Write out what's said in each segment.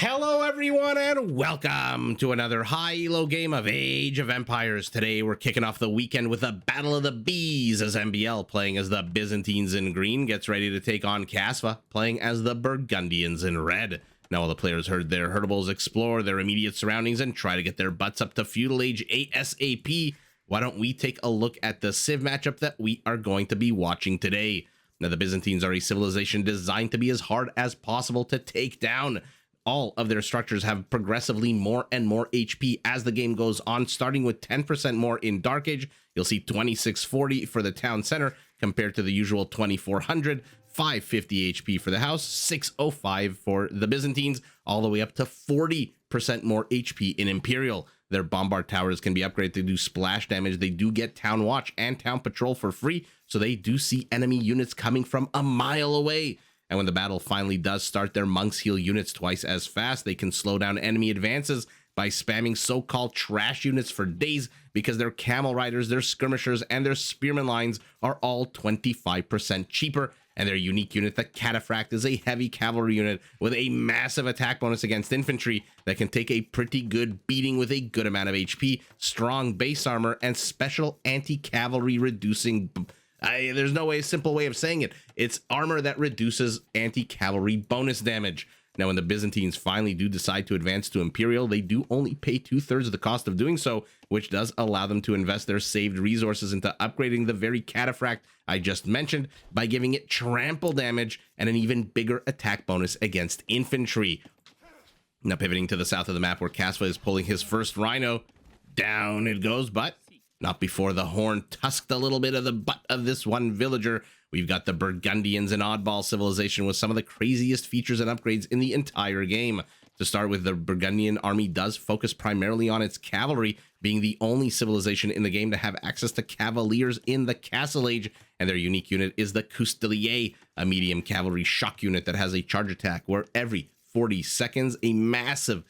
Hello everyone and welcome to another high elo game of Age of Empires. Today we're kicking off the weekend with a Battle of the Bees as MbL playing as the Byzantines in green gets ready to take on Kasva playing as the Burgundians in red. Now all the players heard their herdables explore their immediate surroundings and try to get their butts up to Feudal Age ASAP. Why don't we take a look at the Civ matchup that we are going to be watching today. Now the Byzantines are a civilization designed to be as hard as possible to take down. All of their structures have progressively more and more HP as the game goes on, starting with 10% more in Dark Age. You'll see 2640 for the town center compared to the usual 2400, 550 HP for the house, 605 for the Byzantines, all the way up to 40% more HP in Imperial. Their bombard towers can be upgraded to do splash damage. They do get town watch and town patrol for free, so they do see enemy units coming from a mile away. And when the battle finally does start, their monks heal units twice as fast. They can slow down enemy advances by spamming so-called trash units for days because their camel riders, their skirmishers, and their spearman lines are all 25% cheaper. And their unique unit, the Cataphract, is a heavy cavalry unit with a massive attack bonus against infantry that can take a pretty good beating with a good amount of HP, strong base armor, and special anti-cavalry reducing. There's no simple way of saying it. It's armor that reduces anti-cavalry bonus damage. Now, when the Byzantines finally do decide to advance to Imperial, they do only pay 2/3 of the cost of doing so, which does allow them to invest their saved resources into upgrading the very Cataphract I just mentioned by giving it trample damage and an even bigger attack bonus against infantry. Now, pivoting to the south of the map where Kasva is pulling his first rhino, down it goes, but not before the horn tusked a little bit of the butt of this one villager. We've got the Burgundians, an oddball civilization with some of the craziest features and upgrades in the entire game. To start with, the Burgundian army does focus primarily on its cavalry, being the only civilization in the game to have access to cavaliers in the Castle Age, and their unique unit is the Custelier, a medium cavalry shock unit that has a charge attack where every 40 seconds a massive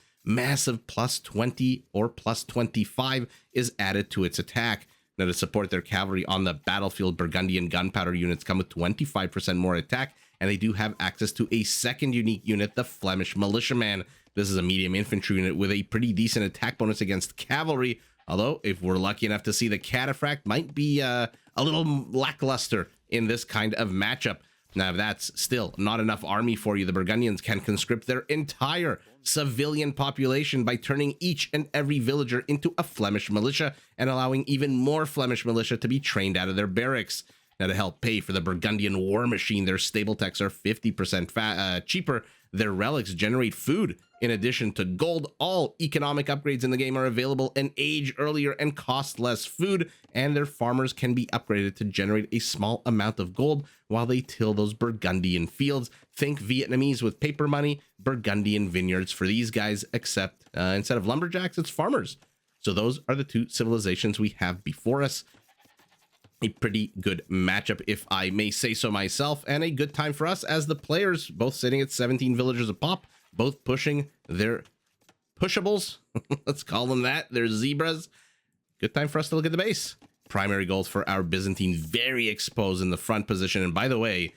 plus 20 or plus 25 is added to its attack. Now, to support their cavalry on the battlefield, Burgundian gunpowder units come with 25% more attack, and they do have access to a second unique unit, the Flemish Militiaman. This is a medium infantry unit with a pretty decent attack bonus against cavalry, although if we're lucky enough to see the Cataphract, might be a little lackluster in this kind of matchup. Now, if that's still not enough army for you, the Burgundians can conscript their entire civilian population by turning each and every villager into a Flemish militia and allowing even more Flemish militia to be trained out of their barracks. Now, to help pay for the Burgundian war machine, their stable techs are 50% cheaper. Their relics generate food. In addition to gold, all economic upgrades in the game are available and age earlier and cost less food, and their farmers can be upgraded to generate a small amount of gold while they till those Burgundian fields. Think Vietnamese with paper money, Burgundian vineyards for these guys, except instead of lumberjacks, it's farmers. So those are the two civilizations we have before us. A pretty good matchup, if I may say so myself, and a good time for us as the players, both sitting at 17 villagers a pop, both pushing their pushables, let's call them that, their zebras. Good time for us to look at the base. Primary goals for our Byzantine, very exposed in the front position, and by the way,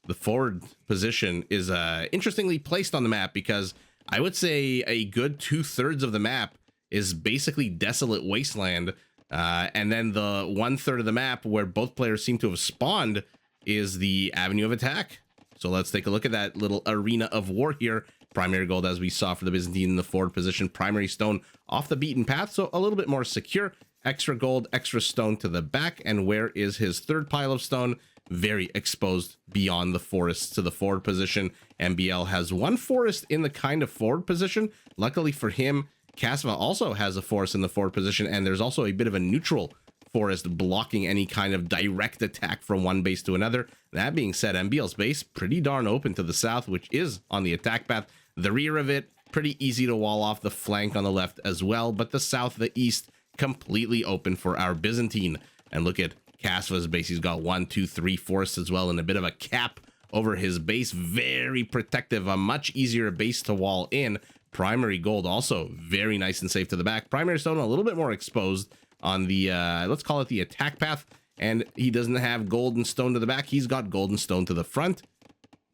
the forward position is interestingly placed on the map because I would say a good 2/3 of the map is basically desolate wasteland. And then the 1/3 of the map where both players seem to have spawned is the avenue of attack. So let's take a look at that little arena of war here. Primary gold, as we saw for the Byzantine in the forward position, primary stone off the beaten path, so a little bit more secure. Extra gold, extra stone to the back. And where is his third pile of stone? Very exposed beyond the forests to the forward position. MbL has one forest in the kind of forward position. Luckily for him, Kasva also has a forest in the forward position, and there's also a bit of a neutral forest blocking any kind of direct attack from one base to another. That being said, MbL's base pretty darn open to the south, which is on the attack path. The rear of it, pretty easy to wall off, the flank on the left as well, but the south, the east, completely open for our Byzantine. And look at Kasva's base. He's got 1, 2, 3 forests as well, and a bit of a cap over his base. Very protective, a much easier base to wall in. Primary gold also very nice and safe to the back. Primary stone a little bit more exposed on the let's call it the attack path, and he doesn't have gold and stone to the back. He's got gold and stone to the front.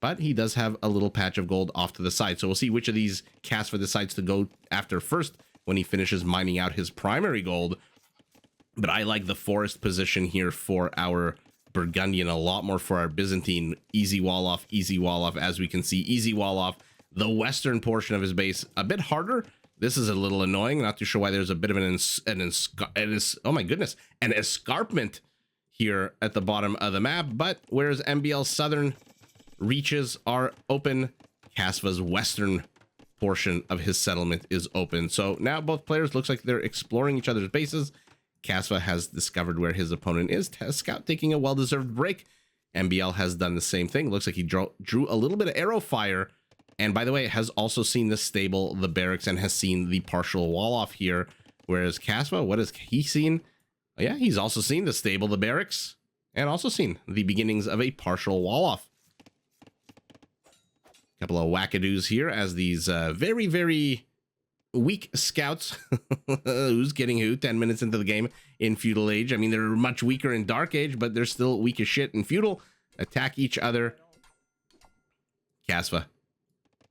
but he does have a little patch of gold off to the side. So we'll see which of these Kasva decides to go after first when he finishes mining out his primary gold. But I like the forest position here for our Burgundian a lot more for our Byzantine. Easy wall off, as we can see. Easy wall off. The western portion of his base a bit harder. This is a little annoying. Not too sure why there's a bit of an oh my goodness, an escarpment here at the bottom of the map. But whereas MbL's southern reaches are open, Kasva's western portion of his settlement is open. So now both players looks like they're exploring each other's bases. Kasva has discovered where his opponent is. Scout taking a well-deserved break. MbL has done the same thing. Looks like he drew a little bit of arrow fire. And by the way, has also seen the stable, the barracks, and has seen the partial wall off here. Whereas Kasva, what has he seen? Oh, yeah, he's also seen the stable, the barracks, and also seen the beginnings of a partial wall off. Couple of wackadoos here as these very, very weak scouts. Who's getting who 10 minutes into the game in Feudal Age. I mean, they're much weaker in Dark Age, but they're still weak as shit in Feudal. Attack each other. Kasva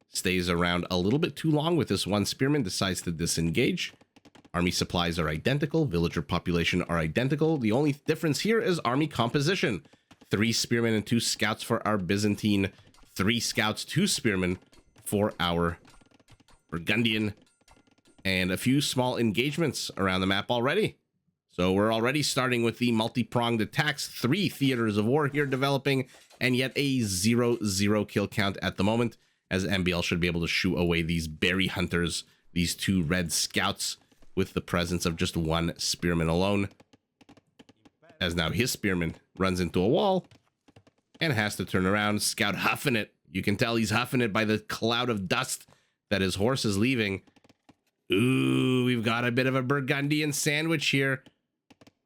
stays around a little bit too long with this one spearman, decides to disengage. Army supplies are identical. Villager population are identical. The only difference here is army composition. 3 spearmen and 2 scouts for our Byzantine. 3 scouts, 2 spearmen for our Burgundian. And a few small engagements around the map already. So we're already starting with the multi-pronged attacks. 3 theaters of war here developing, and yet a 0-0 kill count at the moment, as MbL should be able to shoo away these berry hunters, these 2 red scouts, with the presence of just 1 spearman alone. As now his spearman runs into a wall and has to turn around. Scout huffing it. You can tell he's huffing it by the cloud of dust that his horse is leaving. Ooh, we've got a bit of a Burgundian sandwich here.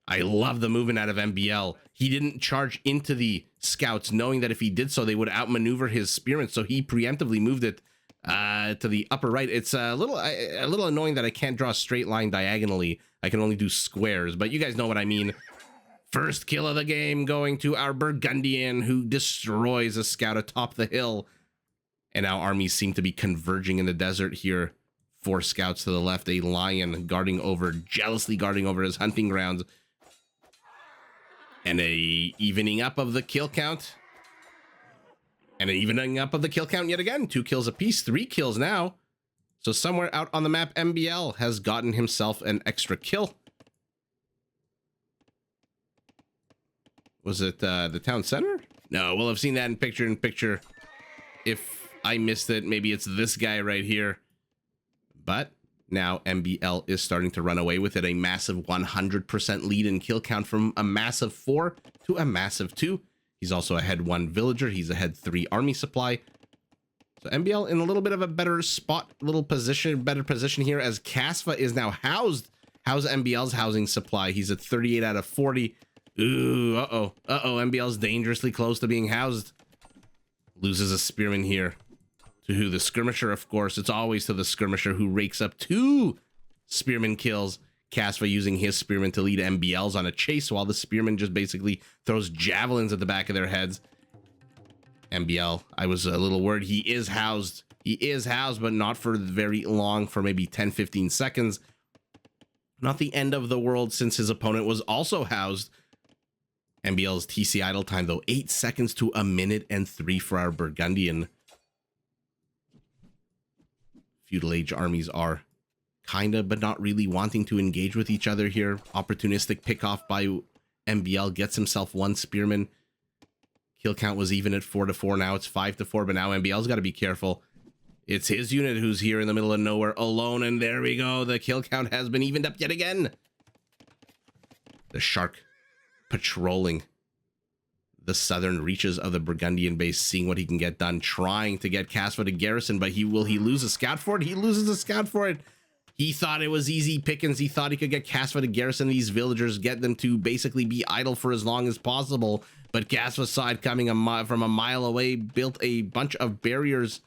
I love the movement out of MbL. He didn't charge into the scouts, knowing that if he did so, they would outmaneuver his spearmen. So he preemptively moved it to the upper right. It's a little annoying that I can't draw a straight line diagonally. I can only do squares, but you guys know what I mean. First kill of the game going to our Burgundian, who destroys a scout atop the hill. And now armies seem to be converging in the desert here. 4 scouts to the left, a lion jealously guarding over his hunting grounds. And a evening up of the kill count. And an evening up of the kill count yet again. 2 kills apiece, 3 kills now. So somewhere out on the map, MbL has gotten himself an extra kill. Was it the town center? No, we'll have seen that in picture. If I missed it, maybe it's this guy right here. But now MbL is starting to run away with it. A massive 100% lead in kill count from a massive 4 to a massive 2. He's also ahead 1 villager. He's ahead 3 army supply. So MbL in a little bit of a better spot, better position here, as Kasva is now housed. How's MbL's housing supply? He's at 38 out of 40. Ooh, MbL's dangerously close to being housed. Loses a spearman here. To who? The skirmisher, of course. It's always to the skirmisher, who rakes up 2 spearman kills. Kasva using his spearman to lead MbL's on a chase, while the spearman just basically throws javelins at the back of their heads. MbL, I was a little worried. He is housed. He is housed, but not for very long, for maybe 10-15 seconds. Not the end of the world, since his opponent was also housed. MbL's TC idle time, though, 8 seconds to 1 minute and 3 for our Burgundian. Feudal Age armies are kinda, but not really wanting to engage with each other here. Opportunistic pickoff by MbL, gets himself 1 spearman. Kill count was even at 4-4. Now it's 5-4, but now MbL's got to be careful. It's his unit who's here in the middle of nowhere alone, and there we go. The kill count has been evened up yet again. The shark patrolling the southern reaches of the Burgundian base, seeing what he can get done, trying to get Kasva to garrison, but will he lose a scout for it? He loses a scout for it. He thought it was easy pickings. He thought he could get Kasva to garrison these villagers, get them to basically be idle for as long as possible. But Kasva saw it coming from a mile away, built a bunch of barriers,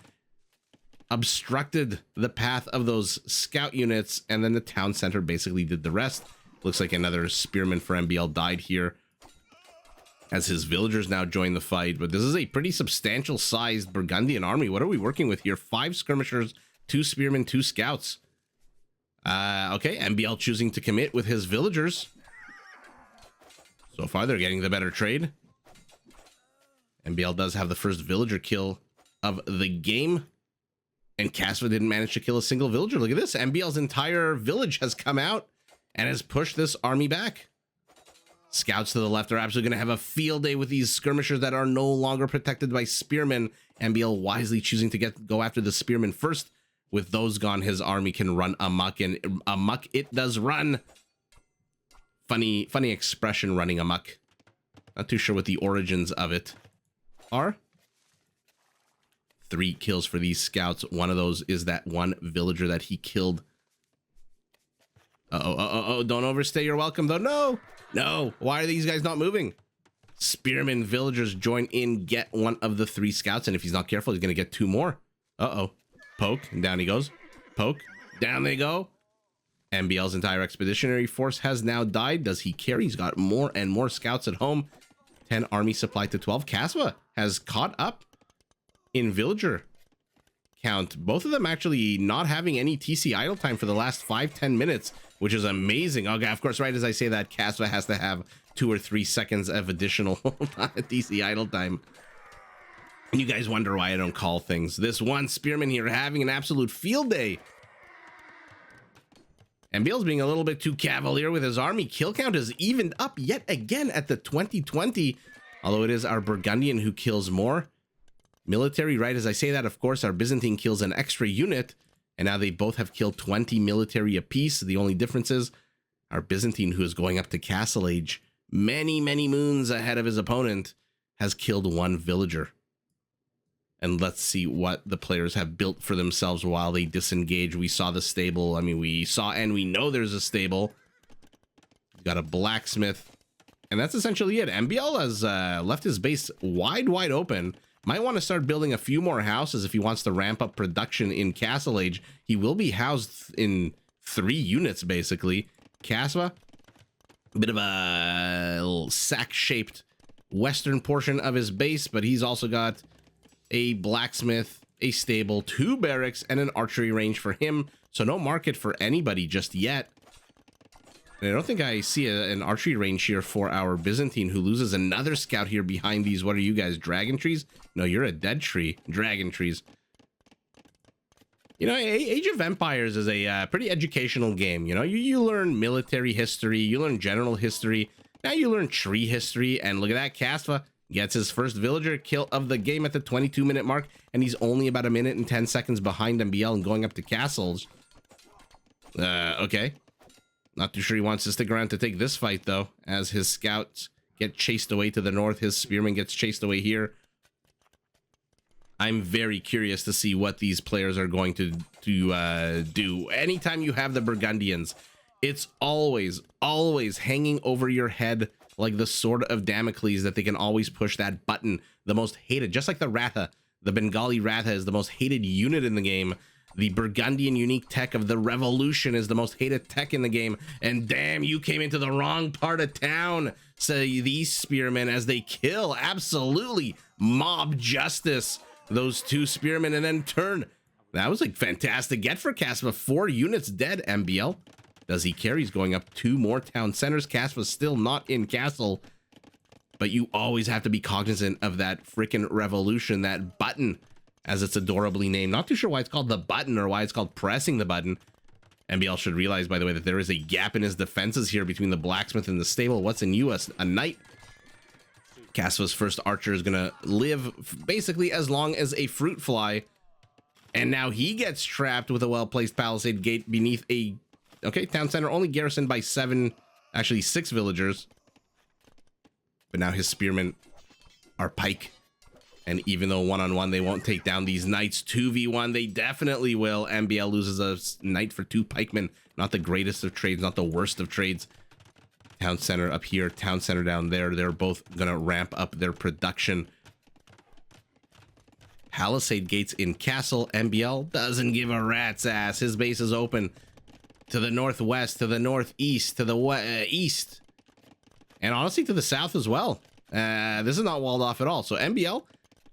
obstructed the path of those scout units, and then the town center basically did the rest. Looks like another spearman for MbL died here. as his villagers now join the fight. But this is a pretty substantial sized Burgundian army. What are we working with here? 5 skirmishers, 2 spearmen, 2 scouts. Okay, MbL choosing to commit with his villagers. So far, they're getting the better trade. MbL does have the first villager kill of the game. And Kasva didn't manage to kill a single villager. Look at this. MbL's entire village has come out and has pushed this army back. Scouts to the left are absolutely going to have a field day with these skirmishers that are no longer protected by spearmen. MbL wisely choosing to go after the spearmen first. With those gone, his army can run amok, and amok it does run. Funny expression, running amok. Not too sure what the origins of it are. 3 kills for these scouts. One of those is that one villager that he killed. Don't overstay your welcome, though. No, why are these guys not moving? Spearmen villagers join in, get one of the 3 scouts, and if he's not careful, he's going to get 2 more. Poke, and down he goes. Poke, down they go. MbL's entire expeditionary force has now died. Does he care? He's got more and more scouts at home. 10 army supply to 12. Kasva has caught up in villager count. Both of them actually not having any TC idle time for the last 5-10 minutes, which is amazing. Okay, of course, right as I say that, Kasva has to have 2 or 3 seconds of additional TC idle time. And you guys wonder why I don't call things. This one spearman here having an absolute field day. MbL's being a little bit too cavalier with his army. Kill count is evened up yet again at the 2020. Although it is our Burgundian who kills more. Military, right as I say that, of course, our Byzantine kills an extra unit. And now they both have killed 20 military apiece. The only difference is our Byzantine, who is going up to Castle Age, many moons ahead of his opponent, has killed 1 villager. And let's see what the players have built for themselves while they disengage. We saw the stable. I mean, we saw and we know there's a stable. We've got a blacksmith. And that's essentially it. MbL has left his base wide open. Might want to start building a few more houses if he wants to ramp up production in Castle Age. He will be housed in 3 units, basically. Kasva, a bit of a little sack-shaped western portion of his base, but he's also got a blacksmith, a stable, 2 barracks, and an archery range for him. So no market for anybody just yet. And I don't think I see an archery range here for our Byzantine, who loses another scout here behind these. What are you guys, dragon trees? No, you're a dead tree. Dragon trees. You know, Age of Empires is a pretty educational game. You know, you learn military history, you learn general history. Now you learn tree history, and look at that, Kasva gets his first villager kill of the game at the 22-minute mark, and he's only about 1 minute and 10 seconds behind MbL and going up to castles. Okay. Not too sure he wants to stick around to take this fight, though, as his scouts get chased away to the north. His spearman gets chased away here. I'm very curious to see what these players are going to do. Anytime you have the Burgundians, it's always hanging over your head like the sword of Damocles, that they can always push that button, the most hated, just like the Ratha. The Bengali Ratha is the most hated unit in the game. The Burgundian unique tech of the Revolution is the most hated tech in the game. And damn, you came into the wrong part of town. So these spearmen, as they kill, absolutely mob justice those 2 spearmen, and then turn. That was a fantastic get for Kasva. 4 units dead. MbL, does he care? He's going up 2 more town centers. Kasva's still not in castle, but you always have to be cognizant of that freaking revolution, that button, as it's adorably named. Not too sure why it's called the button or why it's called pressing the button. MbL should realize, by the way, that there is a gap in his defenses here between the blacksmith and the stable. What's in you? A knight. Kasva's first archer is gonna live basically as long as a fruit fly, and now he gets trapped with a well-placed palisade gate beneath a town center, only garrisoned by 6 villagers. But now his spearmen are pike, and even though 1-on-1 they won't take down these knights, 2v1 they definitely will. MbL loses a knight for 2 pikemen. Not the greatest of trades, not the worst of trades. Town center up here, town center down there. They're both gonna ramp up their production. Palisade gates in castle. MbL doesn't give a rat's ass. His base is open to the northwest, to the northeast, to the east, and honestly to the south as well. This is not walled off at all. So MbL,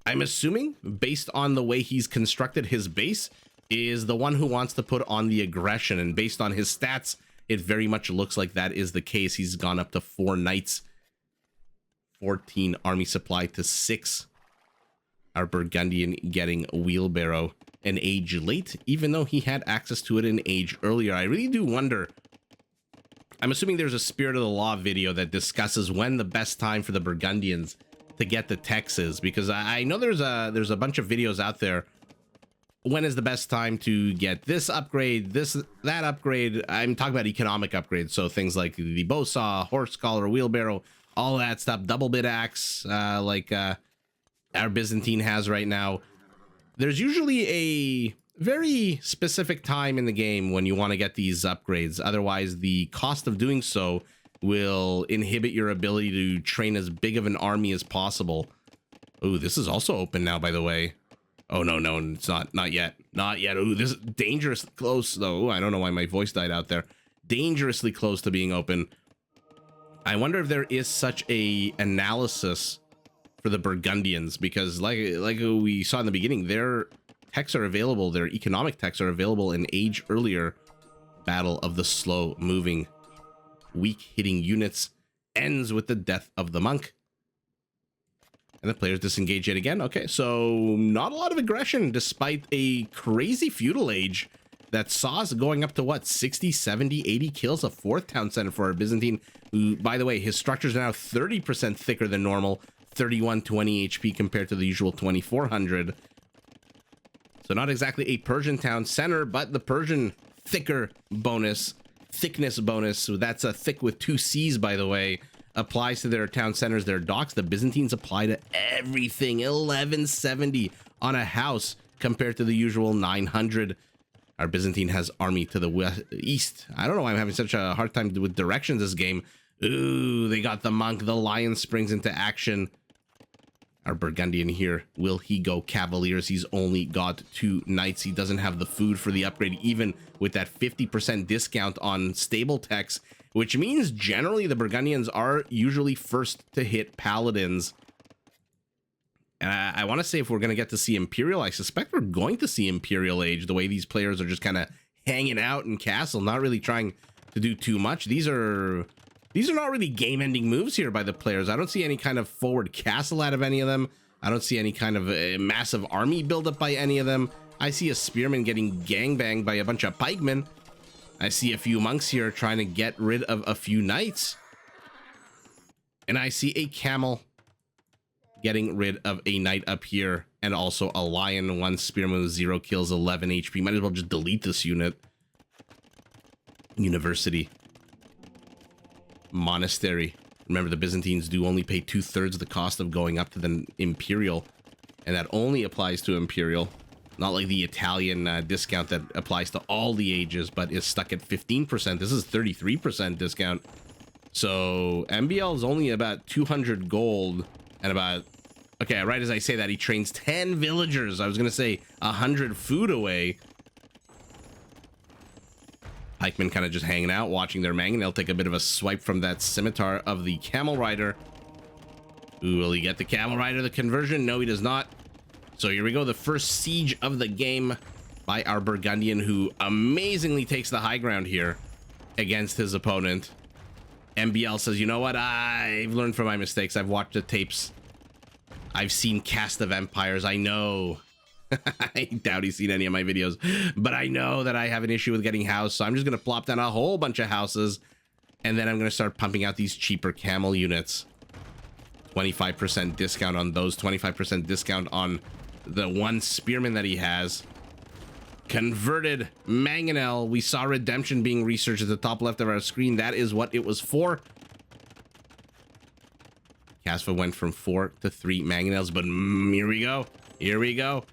I'm assuming, based on the way he's constructed his base, is the one who wants to put on the aggression. And based on his stats, it very much looks like that is the case. He's gone up to 4 knights, 14 army supply to 6. Our Burgundian getting a wheelbarrow an age late, even though he had access to it an age earlier. I really do wonder. I'm assuming there's a Spirit of the Law video that discusses when the best time for the Burgundians to get the techs is, because I know there's a bunch of videos out there. When is the best time to get this upgrade, that upgrade? I'm talking about economic upgrades, so things like the bow saw, horse collar, wheelbarrow, all that stuff, double bit axe, like our Byzantine has right now. There's usually a very specific time in the game when you want to get these upgrades. Otherwise, the cost of doing so will inhibit your ability to train as big of an army as possible. Ooh, this is also open now, by the way. Oh, no, it's not. Not yet. Not yet. Ooh, this is dangerous close, though. Ooh, I don't know why my voice died out there. Dangerously close to being open. I wonder if there is such a analysis for the Burgundians, because like we saw in the beginning, their techs are available, their economic techs are available in age earlier. Battle of the slow moving, weak hitting units ends with the death of the monk. And the players disengage yet again. Okay, so not a lot of aggression despite a crazy feudal age that saw us going up to what, 60, 70, 80 kills, a 4th town center for our Byzantine, who, by the way, his structures are now 30% thicker than normal, 3120 HP compared to the usual 2400. So not exactly a Persian town center, but the Persian thickness bonus, so that's a thick with 2 C's, by the way, applies to their town centers, their docks. The Byzantines apply to everything, 1170 on a house compared to the usual 900. Our Byzantine has army to the east. I don't know why I'm having such a hard time with directions this game. Ooh, they got the monk. The lion springs into action. Our Burgundian here, will he go Cavaliers? He's only got 2 knights. He doesn't have the food for the upgrade, even with that 50% discount on stable techs, which means generally the Burgundians are usually first to hit paladins. And I want to say if we're going to get to see Imperial, I suspect we're going to see Imperial Age, the way these players are just kind of hanging out in Castle, not really trying to do too much. These are not really game-ending moves here by the players. I don't see any kind of forward castle out of any of them. I don't see any kind of massive army buildup by any of them. I see a spearman getting gangbanged by a bunch of pikemen. I see a few monks here trying to get rid of a few knights. And I see a camel getting rid of a knight up here. And also a lion, 1 spearman with 0 kills, 11 HP. Might as well just delete this unit. University. Monastery. Remember, the Byzantines do only pay 2/3 the cost of going up to the Imperial, and that only applies to Imperial, not like the Italian discount that applies to all the ages but is stuck at 15%. This is 33% discount. So MbL is only about 200 gold and about, okay, right as I say that, he trains 10 villagers. I was gonna say 100 food away. Pikemen kind of just hanging out, watching their mang, and they'll take a bit of a swipe from that scimitar of the camel rider. Ooh, will he get the camel rider the conversion? No, he does not. So here we go, the first siege of the game by our Burgundian, who amazingly takes the high ground here against his opponent. MbL says, you know what, I've learned from my mistakes. I've watched the tapes. I've seen Cast of Empires. I know. I doubt he's seen any of my videos, but I know that I have an issue with getting house, so I'm just going to plop down a whole bunch of houses, and then I'm going to start pumping out these cheaper camel units. 25% discount on those, 25% discount on the 1 spearman that he has. Converted mangonel. We saw redemption being researched at the top left of our screen. That is what it was for. Kasva went from 4 to 3 mangonels, but here we go. Here we go.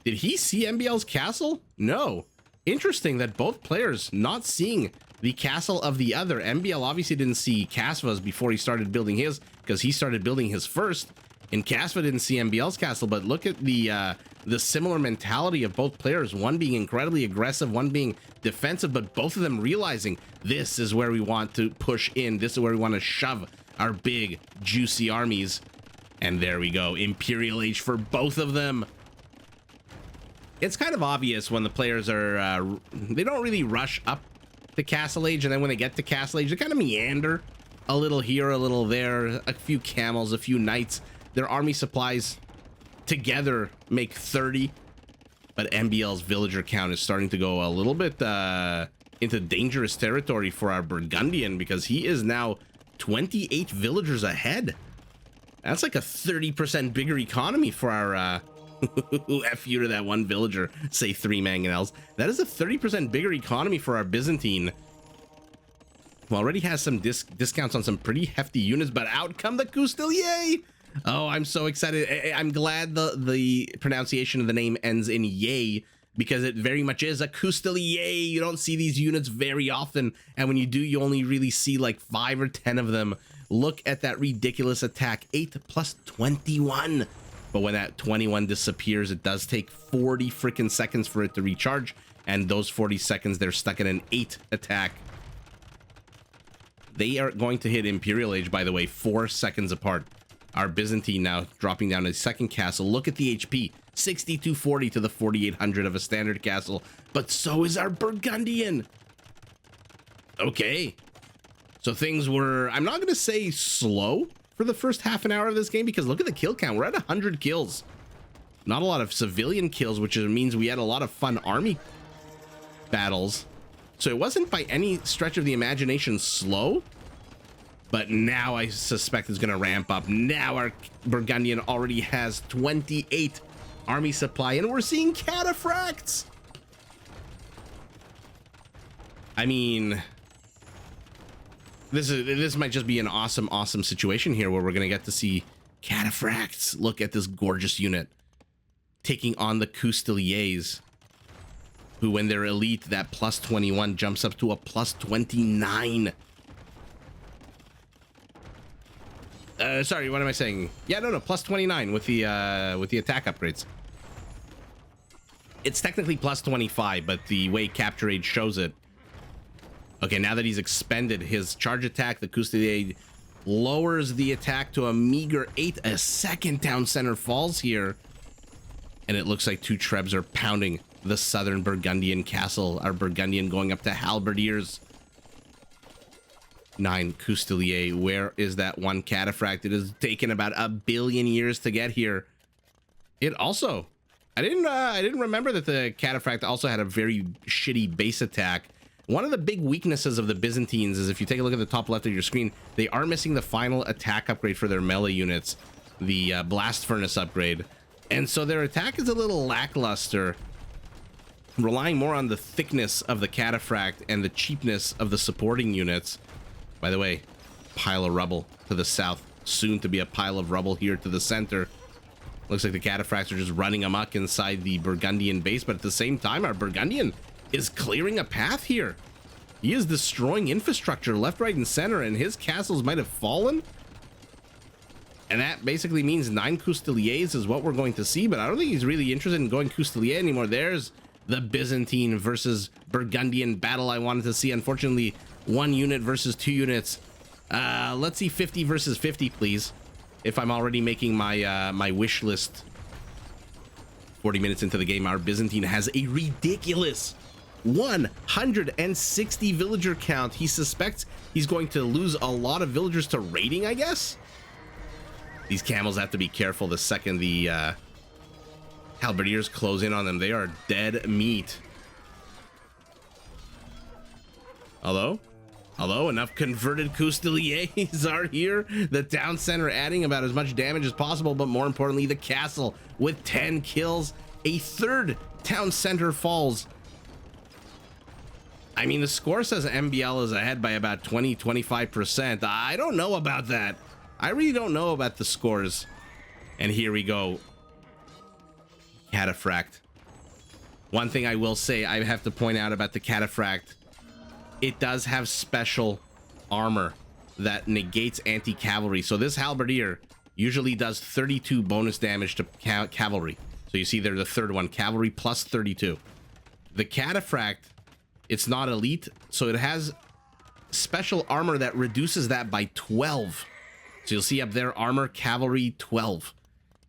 Did he see MbL's castle? No. Interesting that both players not seeing the castle of the other. MbL obviously didn't see Kasva's before he started building his, because he started building his first, and Kasva didn't see MbL's castle. But look at the similar mentality of both players, one being incredibly aggressive, one being defensive, but both of them realizing this is where we want to push in, this is where we want to shove our big, juicy armies. And there we go. Imperial Age for both of them. It's kind of obvious when the players are... they don't really rush up to Castle Age, and then when they get to Castle Age, they kind of meander. A little here, a little there. A few camels, a few knights. Their army supplies together make 30. But MbL's villager count is starting to go a little bit into dangerous territory for our Burgundian, because he is now 28 villagers ahead. That's like a 30% bigger economy for our F you to that one villager, say 3 mangonels. That is a 30% bigger economy for our Byzantine. Who already has some discounts on some pretty hefty units, but out come the Coustelier. Oh, I'm so excited. I'm glad the pronunciation of the name ends in yay, because it very much is a Coustelier. You don't see these units very often, and when you do, you only really see like 5 or 10 of them. Look at that ridiculous attack, 8 plus 21. But when that 21 disappears, it does take 40 freaking seconds for it to recharge, and those 40 seconds, they're stuck in an 8 attack. They are going to hit Imperial Age, by the way, 4 seconds apart. Our Byzantine now dropping down a second castle. Look at the HP, 6240 to the 4800 of a standard castle, but so is our Burgundian. Okay, so things were, I'm not going to say slow for the first half an hour of this game, because look at the kill count. We're at 100 kills. Not a lot of civilian kills, which means we had a lot of fun army battles. So it wasn't by any stretch of the imagination slow. But now I suspect it's going to ramp up. Now our Burgundian already has 28 army supply, and we're seeing cataphracts. I mean, this might just be an awesome situation here where we're going to get to see cataphracts. Look at this gorgeous unit taking on the Cousteliers, who when they're elite, that plus 21 jumps up to a plus 29. Sorry, what am I saying? Yeah, no, plus 29 with the attack upgrades. It's technically plus 25, but the way Capture Age shows it. Okay, now that he's expended his charge attack, the Coustelier lowers the attack to a meager 8. A second town center falls here. And it looks like 2 Trebs are pounding the southern Burgundian castle. Our Burgundian going up to halberdiers. 9 Coustelier. Where is that one cataphract? It has taken about 1 billion years to get here. It also, I didn't remember that the cataphract also had a very shitty base attack. One of the big weaknesses of the Byzantines is, if you take a look at the top left of your screen, they are missing the final attack upgrade for their melee units, the blast furnace upgrade, and so their attack is a little lackluster, relying more on the thickness of the cataphract and the cheapness of the supporting units. By the way, pile of rubble to the south, soon to be a pile of rubble here to the center. Looks like the cataphracts are just running amok inside the Burgundian base, but at the same time, our Burgundian is clearing a path here. He is destroying infrastructure left, right, and center, and his castles might have fallen. And that basically means 9 Cousteliers is what we're going to see, but I don't think he's really interested in going Coustelier anymore. There's the Byzantine versus Burgundian battle I wanted to see. Unfortunately, 1 unit versus 2 units. Let's see 50 versus 50, please. If I'm already making my my wish list. 40 minutes into the game, our Byzantine has a ridiculous 160 villager count. He suspects he's going to lose a lot of villagers to raiding, I guess. These camels have to be careful the second the halberdiers close in on them. They are dead meat. Although enough converted Cousteliers are here, the town center adding about as much damage as possible, but more importantly, the castle with 10 kills. A third town center falls. I mean, the score says MbL is ahead by about 20-25%. I don't know about that. I really don't know about the scores. And here we go. Cataphract. One thing I will say, I have to point out about the Cataphract, it does have special armor that negates anti-cavalry. So this halberdier usually does 32 bonus damage to cavalry. So you see there the third one, cavalry plus 32. The Cataphract, it's not elite, so it has special armor that reduces that by 12. So you'll see up there, armor, cavalry, 12.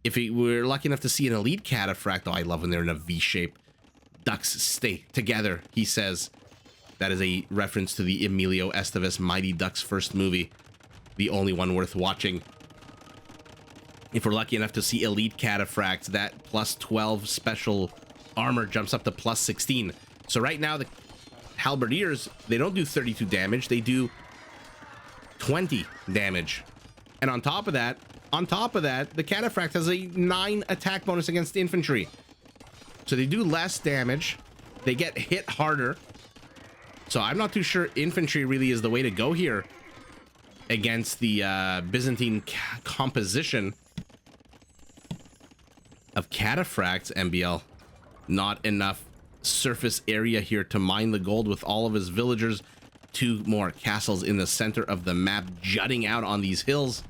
If we're lucky enough to see an elite cataphract, oh, I love when they're in a V shape. Ducks stay together, he says. That is a reference to the Emilio Estevez Mighty Ducks first movie. The only one worth watching. If we're lucky enough to see elite cataphracts, that plus 12 special armor jumps up to plus 16. So right now, the halberdiers, they don't do 32 damage, they do 20 damage. And on top of that, the cataphract has a 9 attack bonus against infantry. So they do less damage, they get hit harder. So I'm not too sure infantry really is the way to go here against the Byzantine composition of cataphracts. MbL, not enough surface area here to mine the gold with all of his villagers. 2 more castles in the center of the map jutting out on these hills.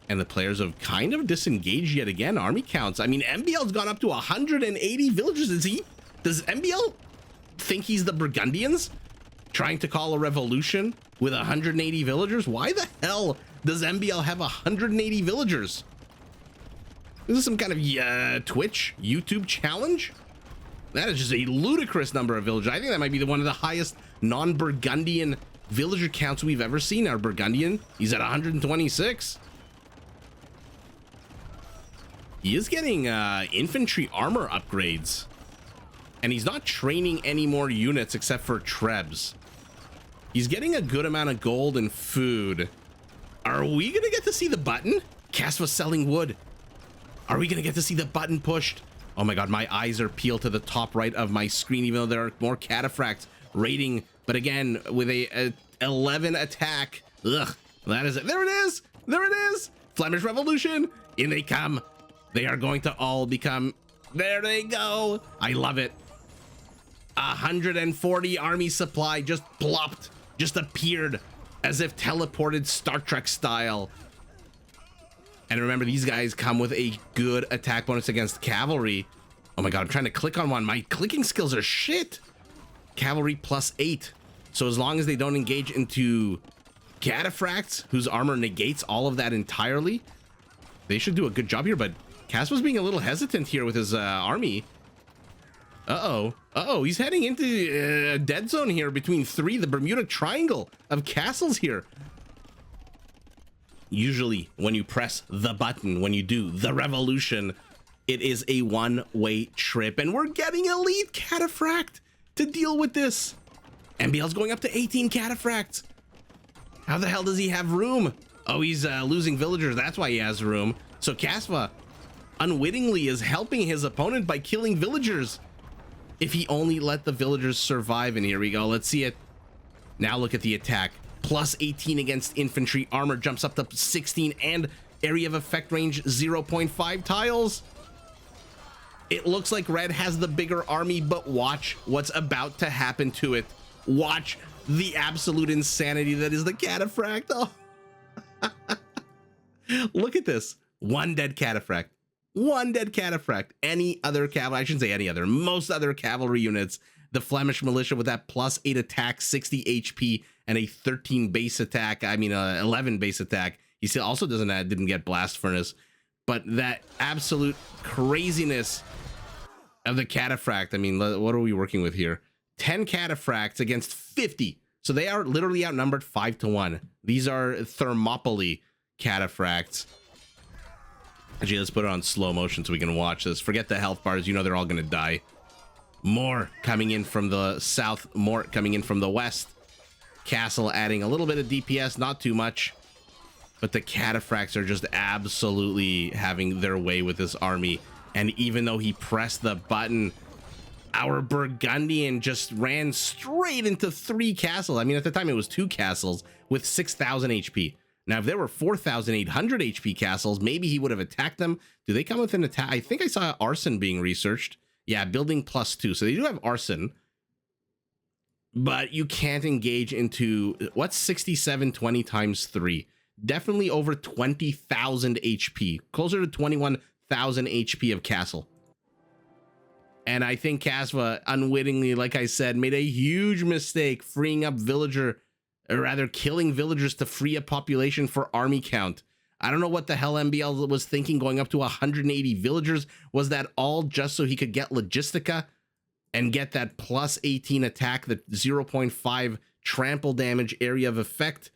And the players have kind of disengaged yet again. Army counts. I mean, MbL's gone up to 180 villagers. Does MbL think he's the Burgundians trying to call a revolution with 180 villagers? Why the hell does MbL have 180 villagers? Is this some kind of Twitch, YouTube challenge? That is just a ludicrous number of villagers. I think that might be one of the highest non-Burgundian villager counts we've ever seen. Our Burgundian, he's at 126. He is getting infantry armor upgrades. And he's not training any more units except for Trebs. He's getting a good amount of gold and food. Are we gonna get to see the button? Kasva selling wood. Are we gonna get to see the button pushed? Oh my god, my eyes are peeled to the top right of my screen, even though there are more cataphracts raiding. But again, with a 11 attack. Ugh, that is it. There it is. There it is. Flemish Revolution. In they come. They are going to all become... There they go. I love it. 140 army supply just plopped, just appeared as if teleported Star Trek style. And remember, these guys come with a good attack bonus against cavalry. Oh my god, I'm trying to click on one. My clicking skills are shit. Cavalry plus 8. So as long as they don't engage into cataphracts, whose armor negates all of that entirely, they should do a good job here. But Kasva's being a little hesitant here with his army. Uh-oh, he's heading into a dead zone here between 3, the Bermuda Triangle of castles here. Usually when you press the button, when you do the revolution, it is a one-way trip, and we're getting elite cataphract to deal with this. MbL's going up to 18 cataphracts. How the hell does he have room? Oh, he's losing villagers, that's why he has room. So Kasva unwittingly is helping his opponent by killing villagers. If he only let the villagers survive. And here we go, let's see it. Now look at the attack. Plus 18 against infantry, armor jumps up to 16, and area of effect range 0.5 tiles. It looks like red has the bigger army, but watch what's about to happen to it. Watch the absolute insanity that is the cataphract. Oh. Look at this. One dead cataphract. One dead cataphract. Any other cavalry, I shouldn't say any other, most other cavalry units, the Flemish militia with that plus 8 attack, 60 HP, and a 13 base attack, 11 base attack. He still also didn't get blast furnace, but that absolute craziness of the cataphract. I mean, what are we working with here? 10 cataphracts against 50. So they are literally outnumbered 5-1. These are Thermopylae cataphracts. Actually, let's put it on slow motion so we can watch this. Forget the health bars. You know they're all going to die. More coming in from the south. More coming in from the west. Castle adding a little bit of DPS, not too much. But the cataphracts are just absolutely having their way with this army. And even though he pressed the button, our Burgundian just ran straight into 3 castles. I mean, at the time it was 2 castles with 6,000 HP. Now, if there were 4,800 HP castles, maybe he would have attacked them. Do they come with an attack? I think I saw arson being researched. Yeah, building +2. So they do have arson. But you can't engage into, what's 6720 times 3? Definitely over 20,000 HP. Closer to 21,000 HP of castle. And I think Kasva unwittingly, like I said, made a huge mistake freeing up villager or rather killing villagers to free up population for army count. I don't know what the hell MbL was thinking going up to 180 villagers. Was that all just so he could get Logistica and get that plus 18 attack, the 0.5 trample damage area of effect?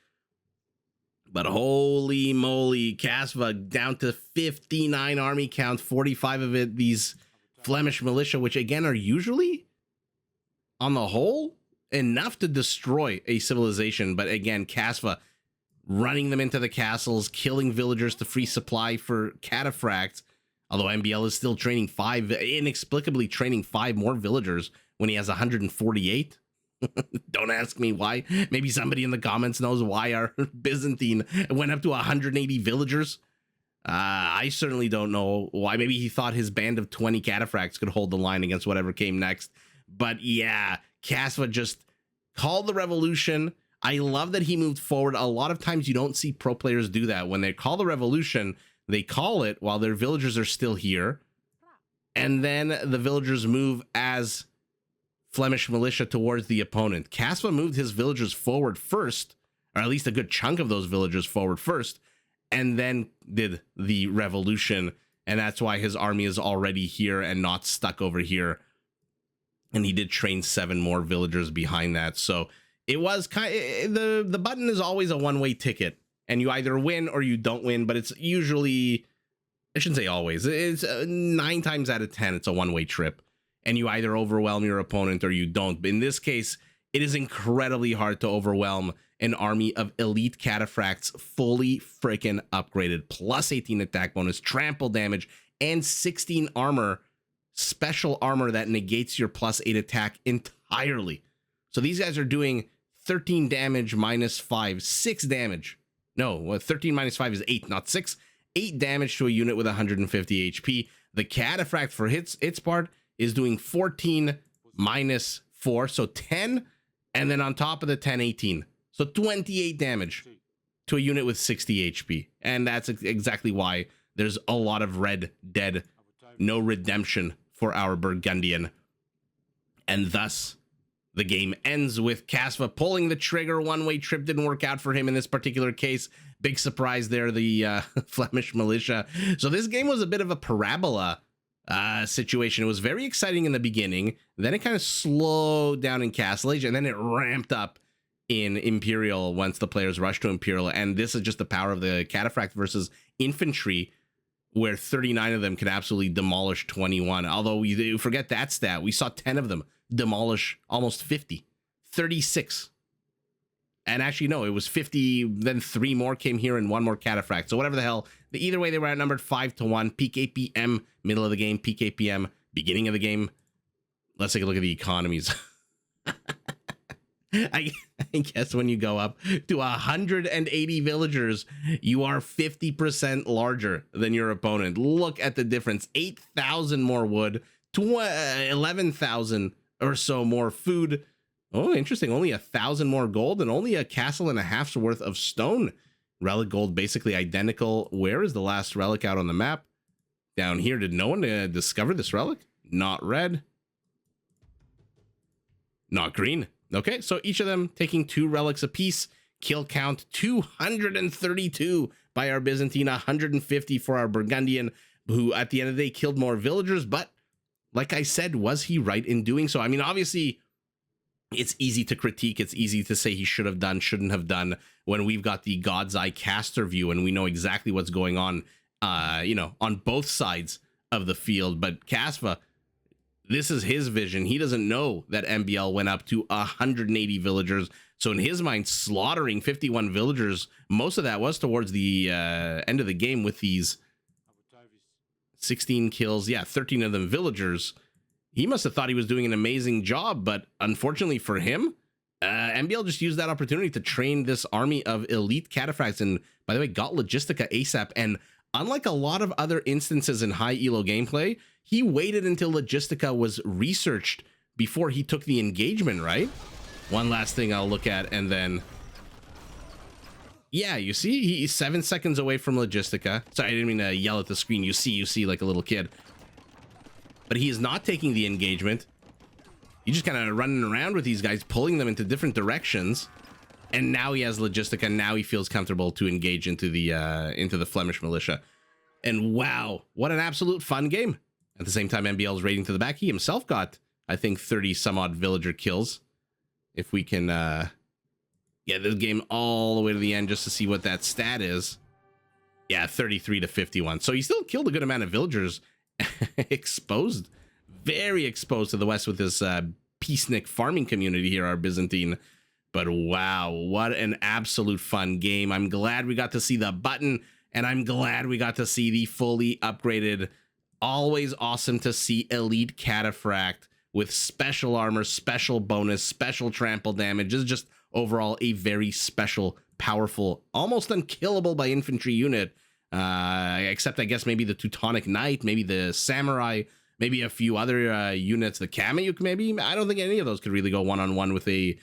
But holy moly, Kasva down to 59 army count, 45 of it these Flemish militia, which again are usually, on the whole, enough to destroy a civilization. But again, Kasva running them into the castles, killing villagers to free supply for cataphracts. Although MbL is still training inexplicably training 5 more villagers when he has 148. Don't ask me why. Maybe somebody in the comments knows why our Byzantine went up to 180 villagers. I certainly don't know why. Maybe he thought his band of 20 cataphracts could hold the line against whatever came next. But yeah, Kasva just called the revolution. I love that he moved forward. A lot of times you don't see pro players do that. When they call the revolution, they call it while their villagers are still here. And then the villagers move as Flemish militia towards the opponent. Kasva moved his villagers forward first, or at least a good chunk of those villagers forward first, and then did the revolution. And that's why his army is already here and not stuck over here. And he did train 7 more villagers behind that. So it was kind of, the button is always a one-way ticket, and you either win or you don't win, but it's usually, I shouldn't say always, it's 9 times out of 10 it's a one-way trip, and you either overwhelm your opponent or you don't. But in this case, it is incredibly hard to overwhelm an army of elite cataphracts, fully freaking upgraded, plus 18 attack bonus, trample damage, and 16 armor, special armor that negates your plus 8 attack entirely. So these guys are doing 13 damage minus 5, 6 damage. No, 13 minus 5 is 8, not 6. 8 damage to a unit with 150 HP. The cataphract for its part is doing 14 minus 4, so 10, and then on top of the 10, 18. So 28 damage to a unit with 60 HP. And that's exactly why there's a lot of red dead, no redemption for our Burgundian. And thus, the game ends with Kasva pulling the trigger. One-way trip didn't work out for him in this particular case. Big surprise there, the Flemish militia. So this game was a bit of a parabola situation. It was very exciting in the beginning. Then it kind of slowed down in Castle Age, and then it ramped up in Imperial once the players rushed to Imperial. And this is just the power of the Cataphract versus Infantry, where 39 of them can absolutely demolish 21. Although we forget that stat. We saw 10 of them demolish almost 50. 36. And actually, no, it was 50, then 3 more came here and 1 more Cataphract. So whatever the hell. Either way, they were outnumbered 5-1. Peak APM, middle of the game. Peak APM, beginning of the game. Let's take a look at the economies. I guess when you go up to 180 villagers, you are 50% larger than your opponent. Look at the difference. 8,000 more wood, 11,000 or so more food. Oh, interesting. Only 1,000 more gold and only a castle and a half's worth of stone. Relic gold basically identical. Where is the last relic out on the map? Down here. Did no one discover this relic? Not red. Not green. Okay, so each of them taking 2 relics apiece. Kill count 232 by our Byzantine, 150 for our Burgundian, who at the end of the day killed more villagers. But like I said, was he right in doing so? I mean, obviously, it's easy to critique. It's easy to say he should have done, shouldn't have done, when we've got the God's Eye caster view and we know exactly what's going on, on both sides of the field. But Kasva, this is his vision. He doesn't know that MbL went up to 180 villagers. So in his mind, slaughtering 51 villagers, most of that was towards the end of the game with these 16 kills. Yeah, 13 of them villagers. He must have thought he was doing an amazing job, but unfortunately for him, MbL just used that opportunity to train this army of elite cataphracts, and by the way, got Logistica ASAP. And unlike a lot of other instances in high elo gameplay, he waited until Logistica was researched before he took the engagement, right? One last thing I'll look at, and then... Yeah, you see, he's 7 seconds away from Logistica. Sorry, I didn't mean to yell at the screen. You see like a little kid. But he is not taking the engagement. He's just kind of running around with these guys, pulling them into different directions. and now he has Logistica. Now he feels comfortable to engage into the Flemish militia. And wow, what an absolute fun game. At the same time, MbL's raiding to the back. He himself got, I think, 30 some odd villager kills. If we can get this game all the way to the end just to see what that stat is. Yeah, 33 to 51. So he still killed a good amount of villagers. Exposed, very exposed to the west with this peacenik farming community here, our Byzantine. But wow, what an absolute fun game. I'm glad we got to see the button, and I'm glad we got to see the fully upgraded, always awesome to see elite cataphract with special armor, special bonus, special trample damage. This is just overall a very special, powerful, almost unkillable by infantry unit. Except I guess maybe the Teutonic Knight, maybe the Samurai, maybe a few other units, the Kameyuk maybe. I don't think any of those could really go one-on-one with a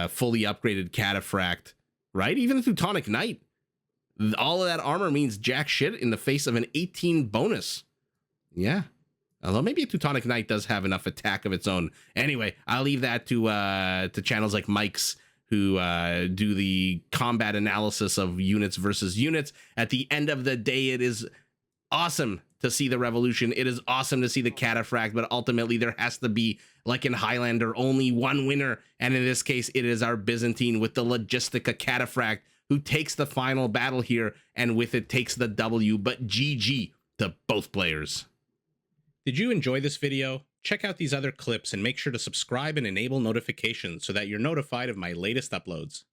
fully upgraded cataphract, right? Even the Teutonic Knight. All of that armor means jack shit in the face of an 18 bonus. Yeah. Although maybe a Teutonic Knight does have enough attack of its own. Anyway, I'll leave that to channels like Mike's, who do the combat analysis of units versus units. At the end of the day, it is awesome to see the revolution. It is awesome to see the cataphract, but ultimately there has to be, like in Highlander, only one winner. And in this case, it is our Byzantine with the Logistica cataphract who takes the final battle here, and with it takes the W. But GG to both players. Did you enjoy this video? Check out these other clips and make sure to subscribe and enable notifications so that you're notified of my latest uploads.